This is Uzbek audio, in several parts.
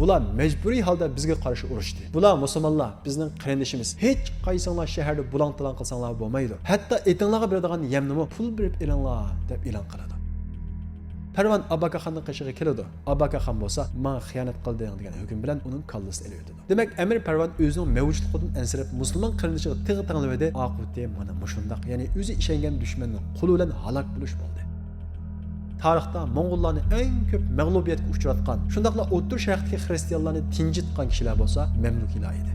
bular mecburiy holda bizga qarshi urushdi. Bular musulmonlar, bizning qarindishimiz. Hech qaysinglar shaharda bulang-talang qilsanglar bo'lmaydi. Hatto etinglarga beradigan yemnimi pul berib elinglar deb e'lon qiladi. Parvon Abakaxonning qishig'i keladi. Abakaxon bo'lsa, "Men xiyonat qildim" degan hukm bilan uning kallasi eliydi. Demak, Amir Parvon o'zining mavjudligidan ansirab musulmon qarindishiga tig'i tangladi. Oqibati mana mushundaq, ya'ni o'zi ishongan dushmanning qo'li bilan halok bo'lish bo'ldi. Tarixda Mo'ng'ullarni eng ko'p mag'lubiyatga uchratgan, shundaqla O'rta Sharqdagi xristianlarni tinchitgan kishilar bo'lsa, Mamluklar edi.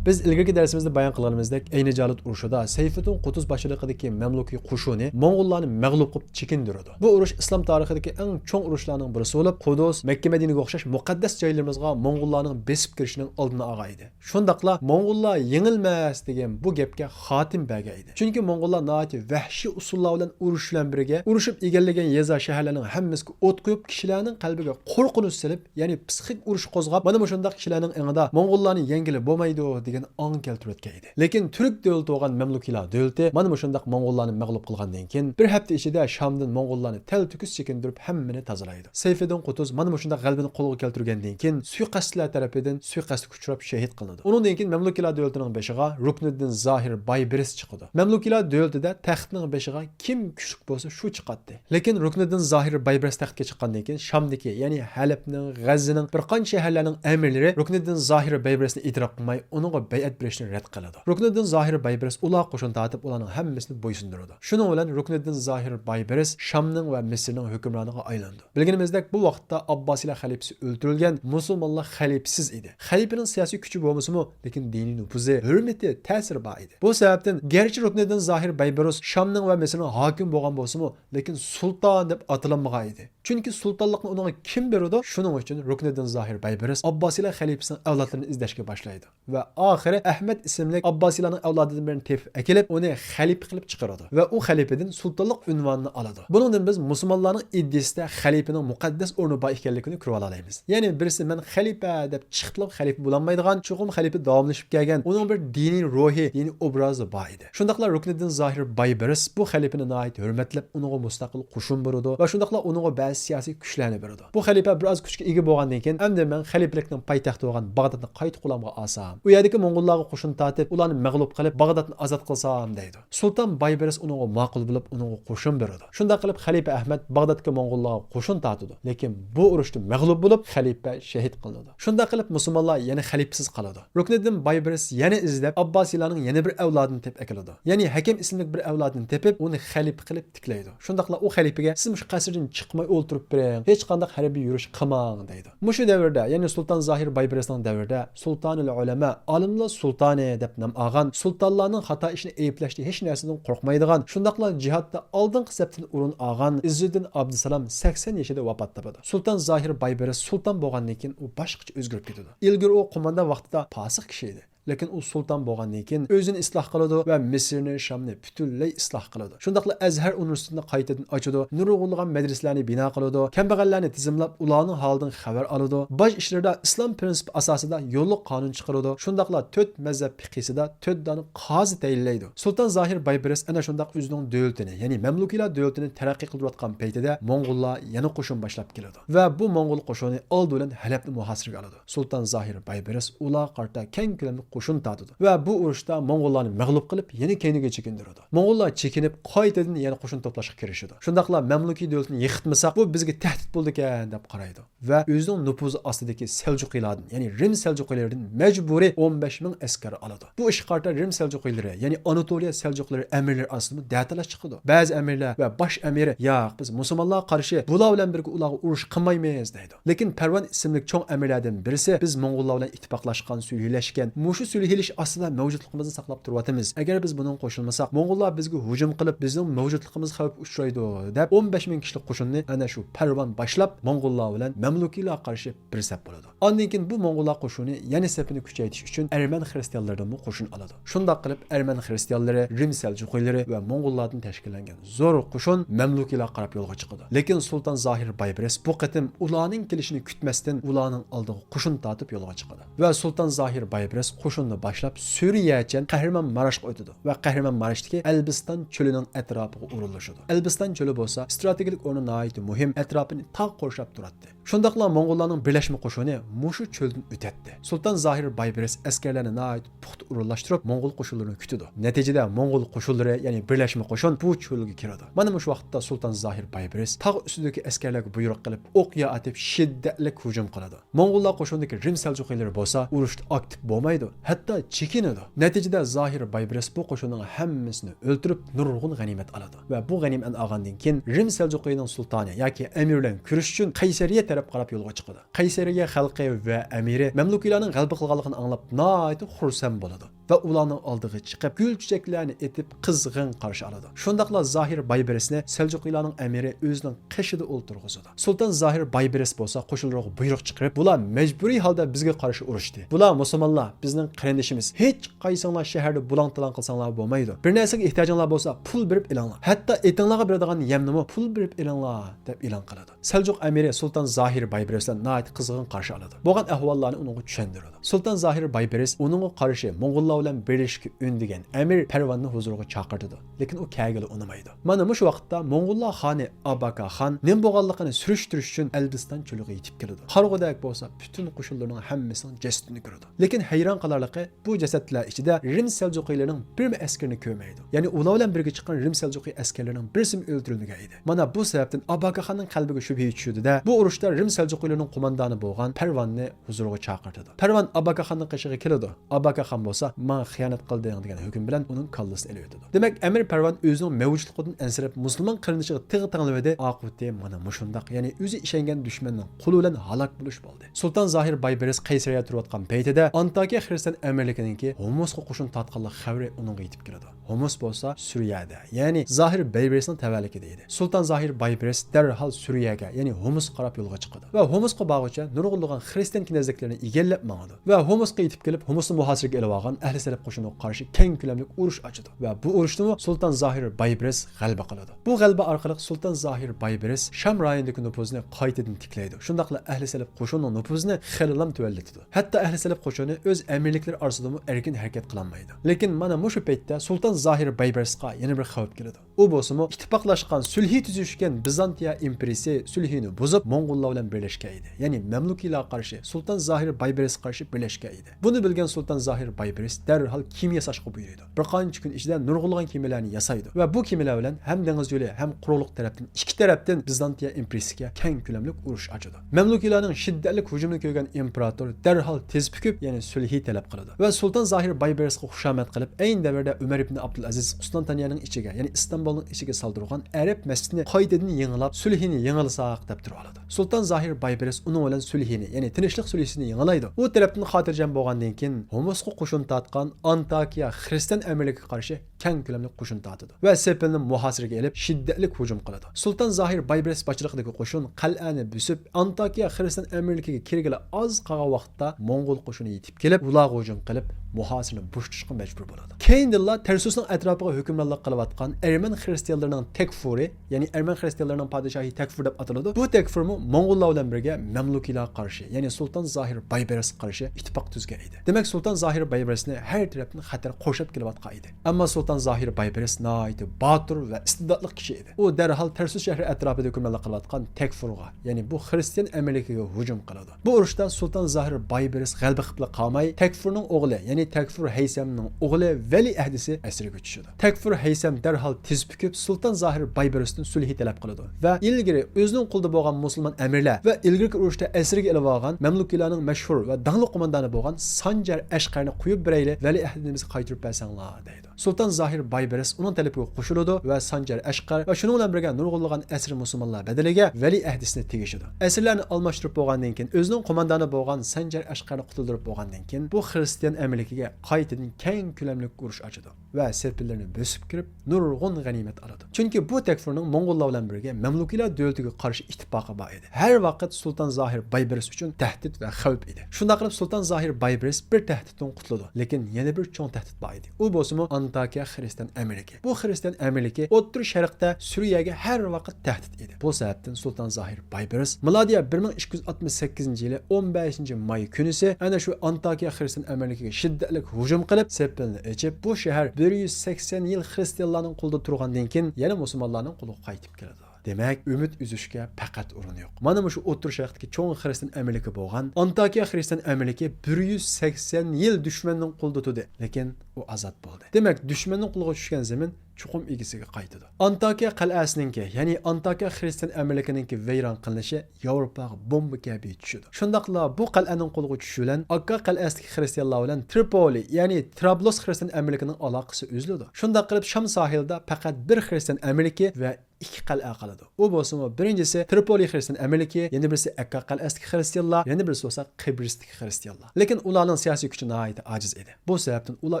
Biz ilgirki dersimizde bayon qilganimizdek, Aynijalut urushida Sayfiddin Qutuz boshchiligidagi Mamlukiy qo'shini Mo'ng'ullarni mag'lub qilib chekindirdi. Bu urush islom tarixidagi eng cho'ng urushlarning birisi bo'lib, Qudus, Makka Madinaga o'xshash muqaddas joylarimizga Mo'ng'ullarning besib kirishining oldini olgan edi. Shundaqla Mo'ng'ullar yengilmas degan bu gapga xotim bergan edi. Chunki Mo'ng'ullar noati vahshiy usullar bilan urush bilan birga urushib egallagan yeza shaharlarning hammasiga o't qo'yib, kishilarning qalbiga qo'rqinch silib, ya'ni psixik urush qo'zg'ab, mana bu shundaq kishilarning ingida Mo'ng'ullarni yengilib bo'lmaydi degan ong keltirib edi. Lekin Turk davlati bo'lgan Mamluklar davlati mana bu shundaq Mo'ng'ullarni mag'lub qilgandan keyin bir hafta ichida Shamdan Mo'ng'ullarni tel-tukis chekindirib hammani tozalaydi. Sayfiddin Qutuz mana bu shundaq g'albini qo'lga keltirgandan keyin suiqasdlar tarafidan suiqasdga uchrab shahid qilinadi. Undan keyin Mamluklar davlatining beshiga Rukniddin Zohir Baybiris chiqdi. Mamluklar davlatida taxtning beshiga kim kuchli bo'lsa shu chiqadi. Lekin Rukniddin Zohir Baybiris taxtga chiqqandan keyin Shamdagi, ya'ni Halabning, G'azzining bir qancha shaharlarning amirlari Rukniddin Zohir Baybirisni e'tirof qilmay, uningga bay'at berishni rad qiladi. Rukniddin Zohir Baybiris ular qo'shin tatib ularning hammasini bo'ysundiradi. Shuning bilan Rukniddin Zohir Baybiris Shamning va Misrning hukmroniga aylandi. Bilganimizdek, bu vaqtda Abbosiylar xalifasi o'ldirilgan, musulmonlar xalifasiz edi. Xalifaning siyosiy kuchi bo'lmasa-mu, lekin diniy nufuzi, hurmati, ta'siri bor edi. Bu sababdan garchi Rukniddin Zohir Baybiris Shamning va Misrning hokim bo'lgan bo'lsa-mu, lekin sulton deb atalanmagan edi. Chunki sultonlikni unga kim beradi? Shuning uchun Rukniddin Zohir Baybiris Abbosiylar xalifasining avlodlarini izlashga boshlaydi va oxiri Ahmad ismli Abbosiylarning avlodidan birini tepib akilib, uni xalifa qilib chiqaradi va u xalifadan sultonlik unvonini oladi. Buningdan biz musulmonlarning iddiasida xalifaning muqaddas o'rni bor ekanligini ko'rib olamiz. Ya'ni birisi men xalifa deb chiqib xalifa bo'lolmaydigan, cho'qim xalifa davomlashib kelgan, uning bir diniy ruhi, ya'ni obrazi bor edi. Shundaqla Rukniddin Zohir Baybiris bu xalifani nihoyat hurmatlab, uningga mustaqil qo'shin beradi va shundaqla uningga ba'zi siyosiy kuchlarni beradi. Bu xalifa biroz kuchga ega bo'lgandan keyin, endi men xalifalikning poytaxti bo'lgan Bag'dodni qayta qulamga olsam, u yerdagi Mo'ng'ullarga qo'shin tatib, ularni mag'lub qilib Bag'dodni ozod qilsam deydi. Sulton Baybiris uningga ma'qul bo'lib, uningga qo'shin beradi. Shunda qilib xalifa Ahmad Bag'dodga Mo'ng'ullarga qo'shin tatidi. Lekin bu urushda mag'lub bo'lib, xalifa shahid qilinadi. Shunda qilib musulmonlar yana xalifasiz qoladi. Rukniddin Baybiris yana izlab Abbosiylarning yana bir avlodini tepib akiladi. Ya'ni Hakim ismli bir avlodini tepib, uni xalifa qilib tiklaydi. Shundaqla u xalifaga siz shu qasrdan chiqmay o'ltirib bering, hech qanday harbiy yurish qilmang deydi. Mushu davrda, ya'ni Sulton Zohir Baybirisning davrida Sultonul ulama, olimlar sultoni deb nom olgan, sultonlarning xato ishini ayblashda hech narsadan qo'rqmaydigan, shundaqla jihodda oldingi safdan o'rin olgan Izzuddin Abdusalom 80 yoshida vafot topadi. Sulton Zohir Baybiris sulton bo'lgandan keyin u boshqacha o'zgarib ketadi. Ilgari u qo'mondan vaqtida fosiq kishi edi. Lekin u sulton bo'lgandan keyin o'zini isloh qiladi va Misrni, Shamni butunlay isloh qiladi. Shundaqla Azhar universitetini qaytadan ochadi, nurg'unlagan madrasalarni bino qiladi, kambag'allarni tizimlab, ularning holidan xabar oladi. Bosh ishlarida islom prinsipi asosida yo'lliq qonun chiqaradi. Shundaqla 4 mazhab fiqhisida 4 dona qozi tayinlaydi. Sulton Zohir Baybiris ana shundaq o'zining davlatini, ya'ni Mamluklar davlatini taraqqiy qildirayotgan paytida Mo'ng'ullar yana qo'shin boshlab keladi va bu Mo'ng'ul qo'shini oldi bilan Halabni muhosiraga oladi. Sulton Zohir Baybiris ular qarta keng ko'lamli qo'shin tatidi va bu urushda Mo'ng'ullarni mag'lub qilib, yana keyniga chekindiradi. Mo'ng'ullar chekinib, qaytadan yana qo'shin to'plashga kirishadi. Shundaqla Mamlukiy davlatini yiqitmasak, bu bizga tahdid bo'ldi ekan deb qaraydi va o'zining nufuzi ostidagi Seljuqiylardan, ya'ni Rim Seljuqiylaridan majburiy 15 ming askar oladi. Bu ish qarta Rim Seljuqiylari, ya'ni Anatoliya Seljuqlari amirlari ostida da'talash chiqadi. Ba'zi amirlar va bosh amiri, "Yo'q, biz musulmonlarga qarshi bular bilan birga ularga urush qilmaymiz" deydi. Lekin Parvon ismli cho'ng amirlardan birisi, "Biz Mo'ng'ullar bilan ittifoqlashgan, suylashgan, mushu mushu sulhilish ostida mavjudligimizni saqlab turyapmiz. Agar biz bundan qo'shilmasak, Mo'ng'ullar bizga hujum qilib, bizning mavjudligimiz xavf uchraydi deb 15 ming kishilik qo'shinni ana shu Parvon boshlab Mo'ng'ullar bilan Mamlukiylar qarshi bir saf bo'ladi. Ondan keyin bu Mo'ng'ullar qo'shini yana safini kuchaytirish uchun Arman xristianlaridan qo'shin oladi. Shunday qilib Arman xristianlari, Rim seljuqilari va Mo'ng'ullardan tashkillangan zo'r qo'shin Mamlukiylar qarab yo'lga chiqadi. Lekin Sultan Zohir Baybaris bu qatim ularning kelishini kutmasdan ularning oldiga qo'shin tortib yo'lga chiqadi. Va Sultan Zohir Baybaris qo'shinni boshlab Suriyacha Qahramonmaraşga o'tadi va Qahramonmarashdagi Elbiston cho'lining atrofiga urilishadi. Elbiston cho'li bo'lsa strategik o'rni nihoyat muhim, atrofini tog' qurshab turadi. Shundaqla Mo'ng'ullarning birlashma qo'shini mushu cho'ldan o'tadi. Sultan Zohir Baybaris askarlarini nihoyat puxta urullashtirib Mo'ng'ul qo'shinlarini kutadi. Natijada Mo'ng'ul qo'shinlari, ya'ni birlashma qo'shin bu cho'lga kiradi. Mana shu vaqtda Sultan Zohir Baybaris tog' ustidagi askarlarga buyruq qilib, o'q-ya atib shiddatli hujum qiladi. Mo'ng'ullar qo'shinidagi Rim seljuqilari bo'lsa, urushda aktiv bo'lmaydi, hatto chekinadi. Natijada Zohir Baybaris bu qo'shinning hammasini o'ldirib, nurg'un g'animat oladi. Va bu g'animatni olgandan keyin Rim seljuqining sultoni yoki amiri bilan kurish uchun Qaysariya taraf qarab yo'lga chiqadi. Qaysariya xalqi va amiri Mamlukiylarning g'alaba qilganligini anglab, nihoyat xursand bo'ladi va ularning oldiga chiqib, gul chechaklarni etib qizg'in qarshi oladi. Shundaqla Zohir Baybarisni Seljuqiylarning amiri o'zining qishida o'ltirg'izadi. Sultan Zohir Baybaris bo'lsa qo'shinlarga buyruq chiqarib, bular majburiy holda bizga qarshi urushdi. Bular musulmonlar, bizning qarindishimiz. Hech qaysinglar shaharda bulang-talang qilsanglar bo'lmaydi. Bir narsaga ehtiyojinglar bo'lsa, pul berib elinglar. Hatto etinglarga beradigan yemnimi pul berib elinglar deb e'lon qiladi. Seljuq amiri Sultan Zohir Baybarisdan nihoyat qizg'in qarshi oladi. Bo'lgan ahvollarni unga tushundiradi. Sultan Zohir Baybaris uningga qarshi Mo'ng'ullar bilan birlashishga undigan amir Parvonni huzuriga chaqirdi. Lekin u kagili unamaydi. Mana shu vaqtda Mo'ng'ullar xoni Abaka xon nim bo'lganligini surishtirish uchun Elbiston cho'liga yetib keladi. Qarg'udak bo'lsa, butun qo'shinlarning hammasining jasadini ko'radi. Lekin hayron qolarligi bu jasadlar ichida Rim seljuqilarining bir askarini ko'rmaydi. Ya'ni ular bilan birga chiqqan Rim seljuqiy askarlarining birisi o'ldirilgan edi. Mana bu sababdan Abaka xonning qalbiga shubha tushdi-da, bu urushda Rim seljuqilarining qo'mondoni bo'lgan Parvonni huzuriga chaqirdi. Parvon Abaka xonning qishig'iga keladi. Abaka xon bo'lsa, "Men xiyonat qildim" degan hukm bilan uning kallasini elib o'tadi. Demak, Amir Parvon o'zining mavjudligidan ansirab musulmon qarinishiga tig'i tangladi. Oqibati mana mushundaq, ya'ni o'zi ishongan dushmanning qo'li bilan halok bo'lish bo'ldi. Sultan Zohir Baybaris Qaysariya turayotgan paytida Antakiya xristian amirligininki Homosga qo'shin tatqanlik xabari uningga yetib keladi. Homos bo'lsa Suriyada, ya'ni Zohir Baybarisning tavallikida edi. Sultan Zohir Baybaris darhol Suriyaga, ya'ni Homus qarab yo'lga chiqadi. Va Homusga borguncha nurg'unlagan xristian knezliklarini egallab mangadi. Va Homusga yetib kelib, Homusni muhosiraga olib olgan ahli salaf qo'shiniga qarshi keng ko'lamli urush ochdi. Va bu urushda Sultan Zohir Baybaris g'alaba qiladi. Bu g'alaba orqali Sultan Zohir Baybaris Sham rayonidagi nüfuzini qaytadan tiklaydi. Shundaqla ahli salaf qo'shinining nüfuzini xililam tuvallatadi. Hatto ahli salaf qo'shini o'z amirliklari orasida erkin harakat qilolmaydi. Lekin mana shu paytda Sultan Zohir Baybarisga yana bir xavf keladi. U bo'lsa-mu ittifoqlashgan sulhi tuzishgan Bizantiya imperiyasi sulhini buzib Mo'ng'ullar bilan birlashgan edi. Ya'ni Mamlukiylar qarshi Sultan Zohir Baybaris qarshi birlashgan edi. Buni bilgan Sultan Zohir Baybaris darhol kema yasashga buyurdi. Bir qancha kun ichida nurg'ulg'an kemalarni yasaydi va bu kemalar bilan ham dengiz yo'li ham quruqliq tarafdan ikki tarafdan Bizantiya imperiyasiga keng ko'lamli urush ochadi. Mamlukiylarning shiddatli hujumini ko'rgan imperator darhol tez pukib, ya'ni sulhi talab qiladi va Sultan Zohir Baybarisga xushomad qilib, ayni davrda Umar ibn Abdulaziz Qustantaniyaning ichiga, ya'ni Istanbulning ichiga soldirgan Arab masjidini qaytadan yangilab, sulhini yangilasak deb turib oladi. Sultan Zohir Baybaris uning bilan sulhini, ya'ni tinchlik sulhisini yangilaydi. U tarafdan xotirjam bo'lgandan keyin Homosga qo'shin tatgan Antakiya xristian amirligiga qarshi keng ko'lamli qo'shin tatidi va Sepilni muhosiraga olib shiddatli hujum qiladi. Sultan Zohir Baybaris boshchiligidagi qo'shin qal'ani bosib Antakiya xristian amirligiga kirgili oz qolgan vaqtda Mo'ng'ul qo'shini yetib kelib, ularga hujum qilib, muhosirani bo'shatishga majbur bo'ladi. Keyindilla Tarsusning atrofiga hukmronlik qilayotgan Erman xristianlarining Tekfuri, ya'ni Erman xristianlarining podshohi Tekfur deb ataladi. Bu Tekfurmi Mo'ng'ullar bilan birga Mamlukiylar qarshi, ya'ni Sultan Zohir Baybaris qarshi ittifoq tuzgan edi. Demak, Sultan Zohir Baybarisni har tarafdan xatar qo'shib kelayotgan edi. Ammo Sultan Zohir Baybaris nihoyat botir va istidodli kishi edi. U darhol Tarsus shahri atrofida hukmronlik qilayotgan Tekfurga, ya'ni bu xristian amirligiga hujum qiladi. Bu urushda Sultan Zohir Baybaris g'alaba qilib qolmay, Tekfurning o'g'li, ya'ni Tekfur Haysamning o'g'li Vali ahdisi asirga tushadi. Tekfur Haysam darhol tez pukib Sultan Zohir Baybarisdan sulhi talab qiladi va ilgari o'zining qo'lida bo'lgan musulmon amirlar va ilgari urushda asirga olib olgan Mamlukiylarning mashhur va dangli qo'mondoni bo'lgan Sanjar Ashqarni qo'yib beray mayli valiahdimizni qaytirib bersanglar deydi. Sultan Zahir Baybaris uning talabiga qo'shiladi va Sanjar Ashqar va shuning bilan birga nurg'unlagan asr musulmonlar badaliga valiahdisini tegishidi. Asrlarni almashtirib bo'lgandan keyin o'zining qo'mondoni bo'lgan Sanjar Ashqarni qutuldirib bo'lgandan keyin bu xristian amalikiga qaytadan keng ko'lamli urush ochadi va serpillarni bosib kirib nurg'un g'animat oladi. Chunki bu takfurning Mo'ng'ullar bilan birga Mamlukiylar davlatiga qarshi ittifoqi bor edi. Har vaqt Sultan Zahir Baybaris uchun tahdid va xavf edi. Shunday qilib Sultan Zahir Baybaris bir tahdiddan qutuldi, lekin yana bir cho'ng tahdid bor edi. U bo'lsa Antakiya xristian amaliki. Bu xristian amaliki O'rta Sharqda Suriyaga har vaqt tahdid edi. Bu sababdan Sultan Zahir Baybaris milodiya 1268-yili 15-may kunisi ana shu Antakiya xristian amalikiga shiddatli hujum qilib, sepilni ichib, bu shahar 180 yil xristianlarning qo'lida turgandan keyin yana musulmonlarning qo'liga qaytib keladi. Demak, umid üzüşga faqat o'rin yo'q. Mana shu O'rta Sharqdagi cho'ng xristian amaliki bo'lgan Antakiya xristian amaliki 180 yil dushmanning qo'lida turdi, lekin u azod bo'ldi. Demak, dushmanning qo'liga tushgan zamin chuqum egisiga qaytadi. Antakiya qal'asininki, ya'ni Antakiya xristian amalikininki vayron qilinishi Yevropaga bomba kabi tushdi. Shundaqla bu qal'aning qo'liga tushishi bilan Akka qal'asidagi xristianlar bilan Tripoli, ya'ni Trablos xristian amalikining aloqasi uzildi. Shundaq qilib Sham sohilida faqat bir xristian amaliki va ikki qal'a qoladi. U bo'lsa, birinchisi Tripoli xristian amaliki, yana birisi Akka qal'asidagi xristianlar, yana birisi bo'lsa Qibristagi xristianlar. Lekin ularning siyosiy kuchi nihoyat ojiz edi. Bu sababdan ular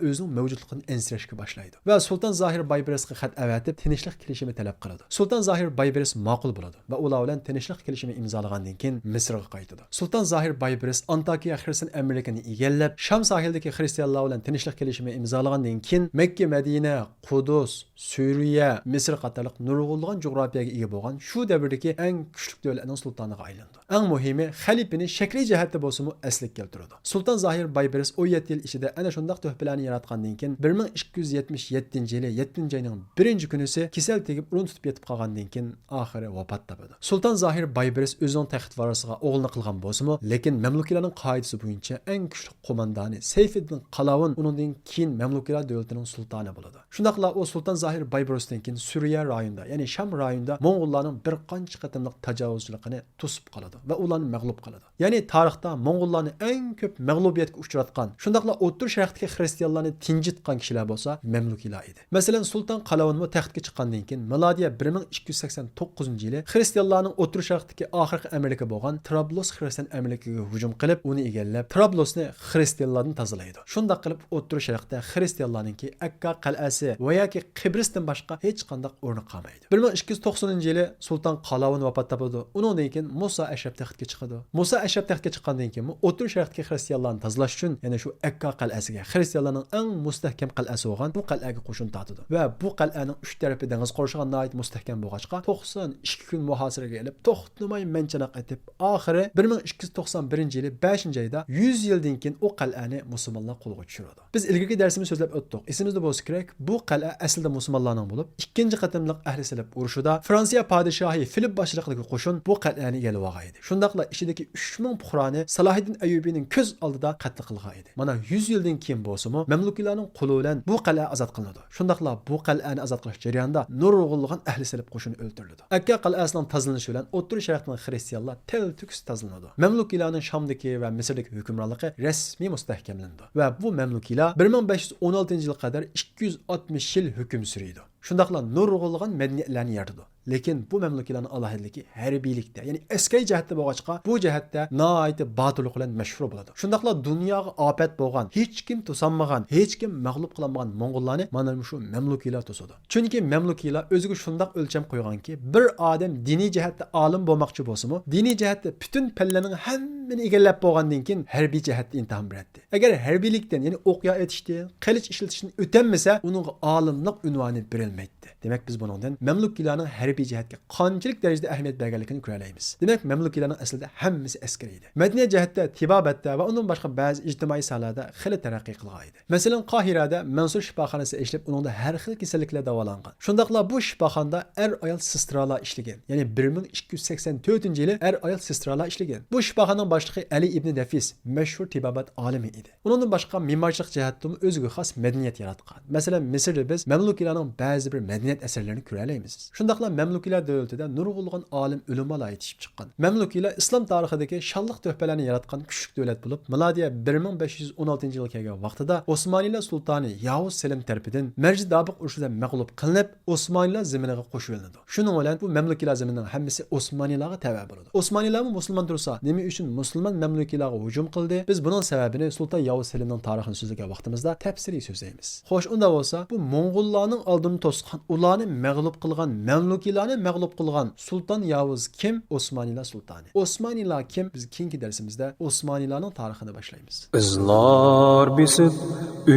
o'zining mavjudligini ensirashga boshlaydi va Sultan Zahir Baybarisga xat avatib tinchlik kelishimi talab qiladi. Sultan Zahir Baybaris ma'qul bo'ladi va ular bilan tinchlik kelishimi imzolagandan keyin Misrga qaytadi. Sultan Zahir Baybaris Antakiya xristian amalini egallab, Sham sohilidagi xristianlar bilan tinchlik kelishimi imzolagandan keyin Makka, Madina, Qudus, Suriya, Misr qatorliq nurg'unlagan jo'g'rafiyaga ega bo'lgan shu davrdagi eng kuchli davlatning sultoniga aylandi. Eng muhimi, xalifani shakliy jihatda bo'lsa-mu asliga keltirdi. Sultan Zahir Baybaris 17 yil ichida ana shunday tuhfalarni yaratgandan keyin 1277-yili 7-oyning 1-kunisi kasal tegib urun tutib yetib qolgandan keyin oxiri vafot topadi. Sultan Zahir Baybaris o'zining taxt varisiga o'g'ilni qilgan bo'lsa-mu, lekin Mamlukiylarning qoidasi bo'yicha eng kuchli qo'mondoni Sayfiddin Qalavun undan keyin Mamlukiylar davlatining sultoni bo'ladi. Shundaqla u Sultan Zahir Baybarisdan keyin Suriya rayonida, ya'ni Sham rayonida Mo'ng'ullarning bir qancha qatimliq tajovuzchiligini to'sib qoladi va ularni mag'lub qiladi. Ya'ni tarixda Mo'ng'ullarni eng ko'p mag'lubiyatga uchratgan, shundaqla O'rta Sharqdagi xristianlarni tinchitgan kishilar bo'lsa Mamlukiylar edi. Masalan, Sultan Qalavun taxtga chiqqandan keyin milodiya 1289-yili xristianlarning O'rta Sharqdagi oxirgi amaliki bo'lgan Trablos xristian amalikiga hujum qilib, uni egallab, Trablosni xristianlardan tozalaydi. Shunday qilib O'rta Sharqda xristianlarningki Akka qal'asi va yoki Qibristdan boshqa hech qanday o'rni qolmaydi. 1290-yili Sultan Qalavun vafot topadi. Undan keyin Musa Ashraf taxtga chiqadi. Musa Ashraf taxtga chiqqandan keyin O'rta Sharqdagi xristianlarni tozalash uchun yana shu Akka qal'asiga, xristianlarning eng mustahkam qal'asi bo'lgan bu qal'aga qo'shin tortadi. Va bu qal'aning 3 tarafi dengiz qo'rshigan nihoyat mustahkam bo'lg'achqa 92 kun muhosiraga elib, to'xtamay manchanoq etib, oxiri 1291-yili 5-oyda 100 yildan keyin u qal'ani musulmonlar qo'lga tushiradi. Biz ilgirki darsimizda so'zlab o'tdik. Esimizda bo'lsa kerak, bu qal'a aslida musulmonlarning bo'lib, ikkinchi qatimliq ahli silib urushida Fransiya podshohi Filip boshchiligidagi qo'shin bu qal'ani egallab olgan edi. Shundaqla ichidagi 3000 puhrani Salohiddin Ayyubining ko'z oldida qatl qilgan edi. Mana 100 yildan keyin bo'lsa-mu, Mamlukiylarning qo'li bilan bu qal'a azod qilinadi. Shundaqla bu qal'ani azod qilish jarayonida nurg'unlagan ahli silib qo'shini o'ldirildi. Akka qal'asining tozalanishi bilan O'rta Sharqning xristianlar tel-tuks tozalanadi. Mamlukiylarning Shamdagi va Misrdagi hukmronligi rasmiy mustahkamlandi va bu mamlukiylar 1516-yilga qadar 260 yil hukm surdi. Shundaqla nurg'unlagan madaniyatlarni yaratdi. Lekin bu mamlakatlarning alohidligi harbiylikda, ya'ni askariy jihatda bo'lg'achqa, bu jihatda nihoyat botirlik bilan mashhur bo'ladi. Shundaqla dunyoga ofat bo'lgan, hech kim to'sanmagan, hech kim mag'lub qilinmagan Mo'ng'ullarni mana shu mamlakatlar to'sadi. Chunki mamlakatlar o'ziga shundoq o'lcham qo'yganki, bir odam diniy jihatda olim bo'lmoqchi bo'lsa-mu, diniy jihatda butun pallaning hammani egallab bo'lgandan keyin harbiy jihatda imtihon beradi. Agar harbiylikdan, ya'ni o'qya etishdan, qilich ishlatishdan o'tolmasa, uning olimlik unvoni berilmaydi. Demak, biz buningdan mamlakatlarning harbiy jihatga qanchalik darajada ahamiyat berganligini ko'ralaymiz. Demak, mamlakatlarning aslida hammasi askariy edi. Madaniyat jihatda, tibobatda va undan boshqa ba'zi ijtimoiy sohalarda xil taraqqiy qilgan edi. Masalan, Qohirada Mansur shifoxonasi ishlab, uningda har xil kasalliklar davolangan. Shundaqla bu shifoxonada ayol sestralar ishlagan. Ya'ni 1284-yili ayol sestralar ishlagan. Bu shifoxonaning boshlig'i Ali ibn Dafis mashhur tibobat olimi edi. Uningdan boshqa me'morchilik jihatdan o'ziga xos madaniyat yaratgan. Masalan, Misrda biz mamlakatlarning ba'zi bir madaniyat asarlarini ko'ralaymiz. Shundaqla Mamlukiylar davlatida nurg'ulg'an olim ulamolar yetishib chiqqan. Mamlukiylar islom tarixidagi shonliq to'hfalarni yaratgan kuchli davlat bo'lib, milodiya 1516-yilga kelgan vaqtida Osmoniylar sultoni Yavuz Selim tarafidan Marj Dabiq urushida mag'lub qilinib, Osmoniylar zaminiga qo'shildi. Shuning bilan bu Mamlukiylar zaminining hammasi Osmoniylarga tava bo'ldi. Osmoniylar musulmon tursa, nima uchun musulmon Mamlukiylarga hujum qildi? Biz buning sababini Sultan Yavuz Selimning tarixini so'zlagan vaqtimizda tafsiriy so'zlaymiz. Xo'sh, unda bo'lsa, bu Mo'ng'ullarning oldini to'sgan, ularni mag'lub qilgan, Mamlukiylarni mag'lub qilgan Sultan Yavuz kim? Osmoniylar sultoni. Osmoniylar kim? Biz keyingi darsimizda Osmoniylarning tarixini boshlaymiz. Izlar bisib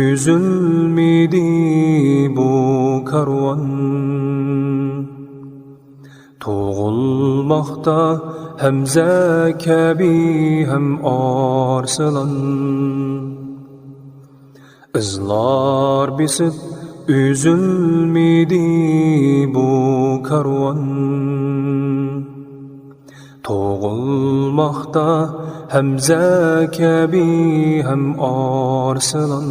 üzülmedi bu karvan, Toğulmakta hem zekabi hem arslan. Izlar bisip üzülmedi bu karvan, Toğulmakta hem zekabi hem arslan.